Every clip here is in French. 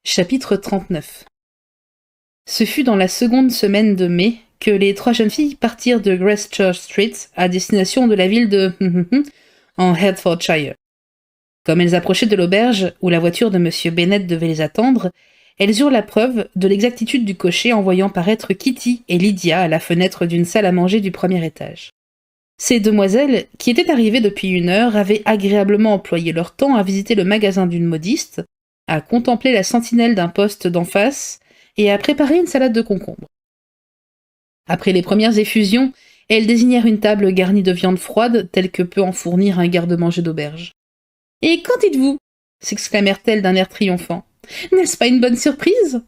Chapitre 39. Ce fut dans la seconde semaine de mai que les trois jeunes filles partirent de Gracechurch Street à destination de la ville de en Hertfordshire. Comme elles approchaient de l'auberge où la voiture de M. Bennet devait les attendre, elles eurent la preuve de l'exactitude du cocher en voyant paraître Kitty et Lydia à la fenêtre d'une salle à manger du premier étage. Ces demoiselles, qui étaient arrivées depuis 1 heure, avaient agréablement employé leur temps à visiter le magasin d'une modiste, à contempler la sentinelle d'un poste d'en face et à préparer une salade de concombre. Après les premières effusions, elles désignèrent une table garnie de viande froide telle que peut en fournir un garde-manger d'auberge. « Et qu'en dites-vous » s'exclamèrent-elles d'un air triomphant. « N'est-ce pas une bonne surprise ?»«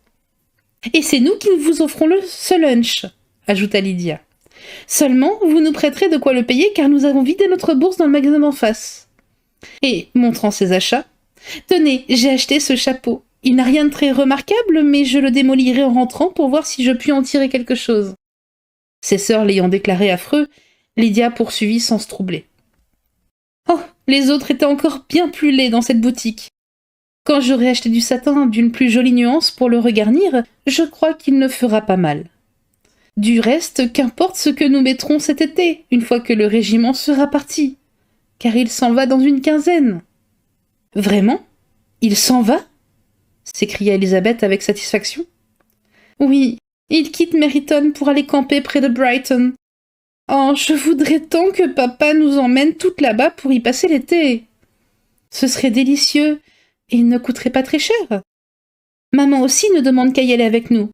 Et c'est nous qui vous offrons ce lunch » ajouta Lydia. « Seulement, vous nous prêterez de quoi le payer car nous avons vidé notre bourse dans le magasin d'en face. » Et, montrant ses achats, « Tenez, j'ai acheté ce chapeau. Il n'a rien de très remarquable, mais je le démolirai en rentrant pour voir si je puis en tirer quelque chose. » Ses sœurs l'ayant déclaré affreux, Lydia poursuivit sans se troubler. « Oh, les autres étaient encore bien plus laids dans cette boutique. Quand j'aurai acheté du satin d'une plus jolie nuance pour le regarnir, je crois qu'il ne fera pas mal. Du reste, qu'importe ce que nous mettrons cet été, une fois que le régiment sera parti, car il s'en va dans une quinzaine. »« Vraiment ? Il s'en va ?» s'écria Elisabeth avec satisfaction. « Oui, il quitte Meryton pour aller camper près de Brighton. Oh, je voudrais tant que papa nous emmène toutes là-bas pour y passer l'été. Ce serait délicieux et il ne coûterait pas très cher. Maman aussi ne demande qu'à y aller avec nous.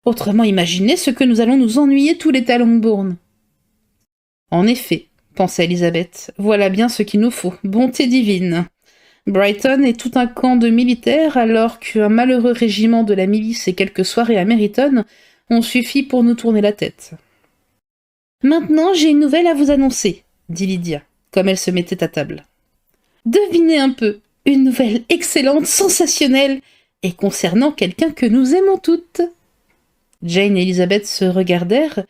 Autrement, imaginez ce que nous allons nous ennuyer tout l'été à Longbourn. » En effet, pensa Elisabeth, voilà bien ce qu'il nous faut, bonté divine. Brighton est tout un camp de militaires, alors qu'un malheureux régiment de la milice et quelques soirées à Meryton ont suffi pour nous tourner la tête. « Maintenant, j'ai une nouvelle à vous annoncer, » dit Lydia, comme elle se mettait à table. « Devinez un peu, une nouvelle excellente, sensationnelle, et concernant quelqu'un que nous aimons toutes. » Jane et Elisabeth se regardèrent,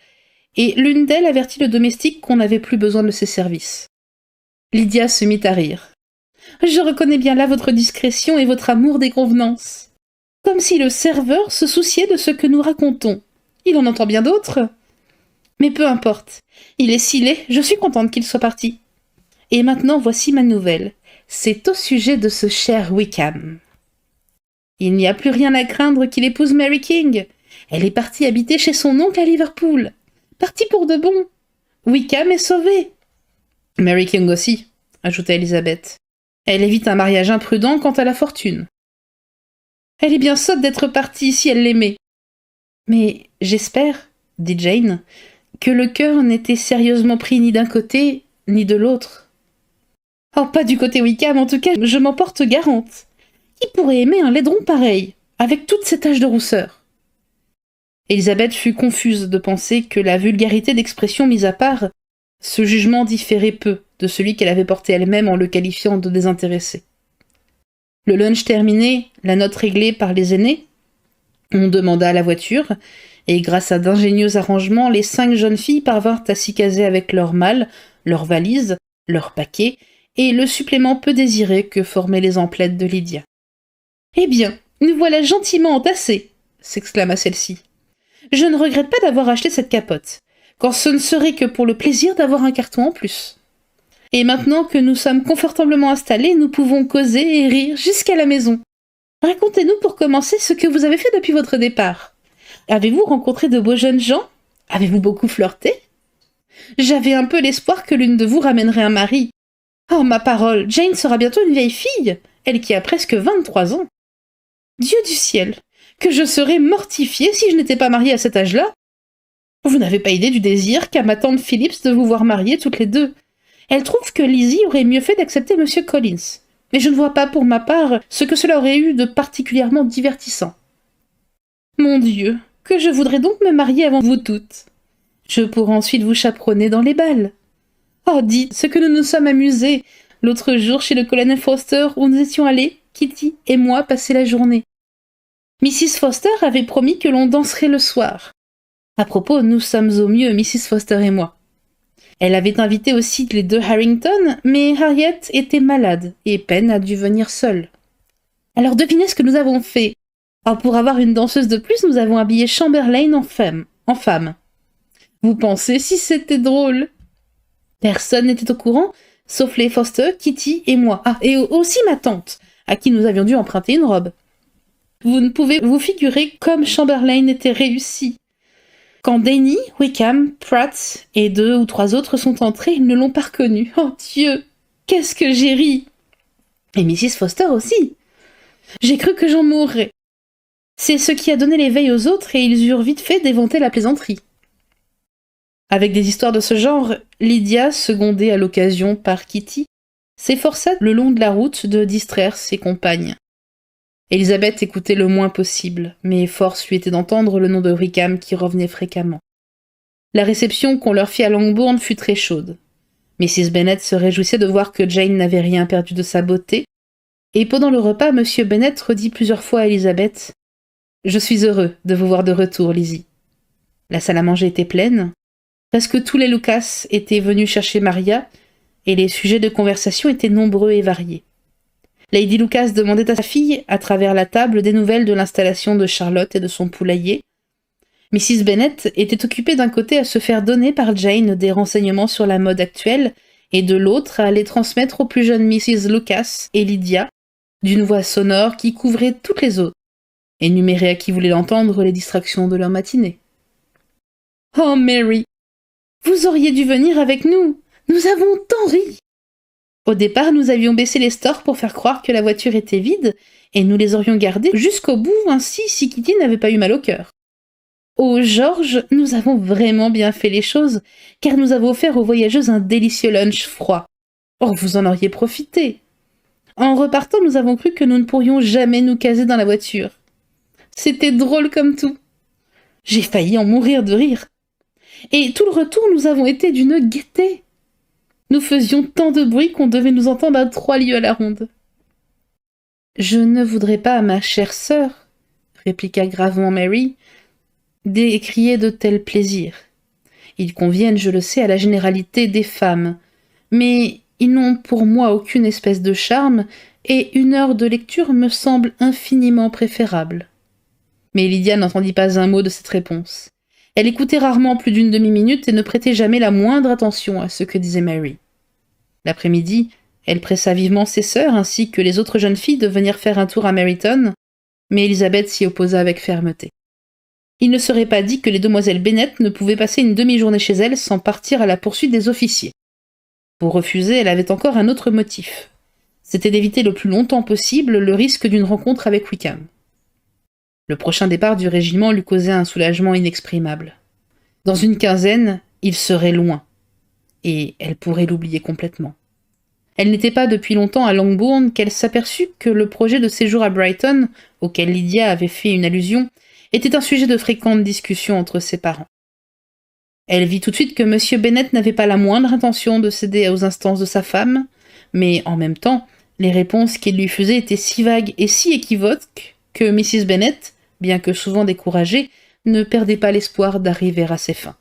et l'une d'elles avertit le domestique qu'on n'avait plus besoin de ses services. Lydia se mit à rire. « Je reconnais bien là votre discrétion et votre amour des convenances. Comme si le serveur se souciait de ce que nous racontons. Il en entend bien d'autres. Mais peu importe. Il est si laid, je suis contente qu'il soit parti. Et maintenant, voici ma nouvelle. C'est au sujet de ce cher Wickham. Il n'y a plus rien à craindre qu'il épouse Mary King. Elle est partie habiter chez son oncle à Liverpool. Partie pour de bon. Wickham est sauvé. Mary King aussi, ajouta Elisabeth. Elle évite un mariage imprudent quant à la fortune. Elle est bien sotte d'être partie si elle l'aimait. Mais j'espère, dit Jane, que le cœur n'était sérieusement pris ni d'un côté ni de l'autre. Oh, pas du côté Wickham, en tout cas, je m'en porte garante. Qui pourrait aimer un laidron pareil, avec toute cette tache de rousseur? Elisabeth fut confuse de penser que, la vulgarité d'expression mise à part, ce jugement différait peu de celui qu'elle avait porté elle-même en le qualifiant de désintéressé. Le lunch terminé, la note réglée par les aînés, on demanda la voiture, et grâce à d'ingénieux arrangements, les 5 jeunes filles parvinrent à s'y caser avec leurs malles, leurs valises, leurs paquets, et le supplément peu désiré que formaient les emplettes de Lydia. « Eh bien, nous voilà gentiment entassés !» s'exclama celle-ci. « Je ne regrette pas d'avoir acheté cette capote, quand ce ne serait que pour le plaisir d'avoir un carton en plus. Et maintenant que nous sommes confortablement installés, nous pouvons causer et rire jusqu'à la maison. Racontez-nous pour commencer ce que vous avez fait depuis votre départ. Avez-vous rencontré de beaux jeunes gens? Avez-vous beaucoup flirté? J'avais un peu l'espoir que l'une de vous ramènerait un mari. Oh, ma parole, Jane sera bientôt une vieille fille, elle qui a presque 23 ans. Dieu du ciel, que je serais mortifiée si je n'étais pas mariée à cet âge-là. Vous n'avez pas idée du désir qu'a ma tante Phillips de vous voir mariées toutes les deux. Elle trouve que Lizzie aurait mieux fait d'accepter M. Collins. Mais je ne vois pas, pour ma part, ce que cela aurait eu de particulièrement divertissant. Mon Dieu, que je voudrais donc me marier avant vous toutes. Je pourrais ensuite vous chaperonner dans les bals. Oh, dites, ce que nous nous sommes amusés l'autre jour chez le colonel Foster où nous étions allés, Kitty et moi, passer la journée. Mrs. Foster avait promis que l'on danserait le soir. À propos, nous sommes au mieux, Mrs. Foster et moi. Elle avait invité aussi les 2 Harrington, mais Harriet était malade, et Pen a dû venir seule. Alors devinez ce que nous avons fait. Alors pour avoir une danseuse de plus, nous avons habillé Chamberlain en femme. Vous pensez si c'était drôle? Personne n'était au courant, sauf les Foster, Kitty et moi. Ah, et aussi ma tante, à qui nous avions dû emprunter une robe. Vous ne pouvez vous figurer comme Chamberlain était réussi. Quand Danny, Wickham, Pratt et 2 ou 3 autres sont entrés, ils ne l'ont pas reconnu. Oh Dieu, qu'est-ce que j'ai ri! Et Mrs. Foster aussi. J'ai cru que j'en mourrais. C'est ce qui a donné l'éveil aux autres et ils eurent vite fait d'éventer la plaisanterie. Avec des histoires de ce genre, Lydia, secondée à l'occasion par Kitty, s'efforça le long de la route de distraire ses compagnes. Elizabeth écoutait le moins possible, mais force lui était d'entendre le nom de Wickham qui revenait fréquemment. La réception qu'on leur fit à Longbourn fut très chaude. Mrs. Bennet se réjouissait de voir que Jane n'avait rien perdu de sa beauté, et pendant le repas, M. Bennet redit plusieurs fois à Elizabeth « Je suis heureux de vous voir de retour, Lizzie. » La salle à manger était pleine. Presque tous les Lucas étaient venus chercher Maria, et les sujets de conversation étaient nombreux et variés. Lady Lucas demandait à sa fille, à travers la table, des nouvelles de l'installation de Charlotte et de son poulailler. Mrs. Bennet était occupée d'un côté à se faire donner par Jane des renseignements sur la mode actuelle, et de l'autre à les transmettre aux plus jeunes Mrs. Lucas et Lydia, d'une voix sonore qui couvrait toutes les autres, énumérer à qui voulait l'entendre les distractions de leur matinée. « Oh, Mary, vous auriez dû venir avec nous. Nous avons tant ri. » Au départ, nous avions baissé les stores pour faire croire que la voiture était vide, et nous les aurions gardés jusqu'au bout, ainsi si Kitty n'avait pas eu mal au cœur. Oh, George, nous avons vraiment bien fait les choses, car nous avons offert aux voyageuses un délicieux lunch froid. Oh, vous en auriez profité. En repartant, nous avons cru que nous ne pourrions jamais nous caser dans la voiture. C'était drôle comme tout. J'ai failli en mourir de rire. Et tout le retour, nous avons été d'une gaieté. Nous faisions tant de bruit qu'on devait nous entendre à 3 lieues à la ronde. « Je ne voudrais pas, ma chère sœur, répliqua gravement Mary, décrier de tels plaisirs. Ils conviennent, je le sais, à la généralité des femmes, mais ils n'ont pour moi aucune espèce de charme, et 1 heure de lecture me semble infiniment préférable. » Mais Lydia n'entendit pas un mot de cette réponse. Elle écoutait rarement plus d'1 demi-minute et ne prêtait jamais la moindre attention à ce que disait Mary. L'après-midi, elle pressa vivement ses sœurs ainsi que les autres jeunes filles de venir faire un tour à Meryton, mais Elizabeth s'y opposa avec fermeté. Il ne serait pas dit que les demoiselles Bennet ne pouvaient passer une demi-journée chez elles sans partir à la poursuite des officiers. Pour refuser, elle avait encore un autre motif. C'était d'éviter le plus longtemps possible le risque d'une rencontre avec Wickham. Le prochain départ du régiment lui causait un soulagement inexprimable. Dans une quinzaine, il serait loin, et elle pourrait l'oublier complètement. Elle n'était pas depuis longtemps à Longbourn qu'elle s'aperçut que le projet de séjour à Brighton, auquel Lydia avait fait une allusion, était un sujet de fréquente discussion entre ses parents. Elle vit tout de suite que M. Bennet n'avait pas la moindre intention de céder aux instances de sa femme, mais en même temps, les réponses qu'il lui faisait étaient si vagues et si équivoques que Mrs. Bennet, bien que souvent découragée, ne perdait pas l'espoir d'arriver à ses fins.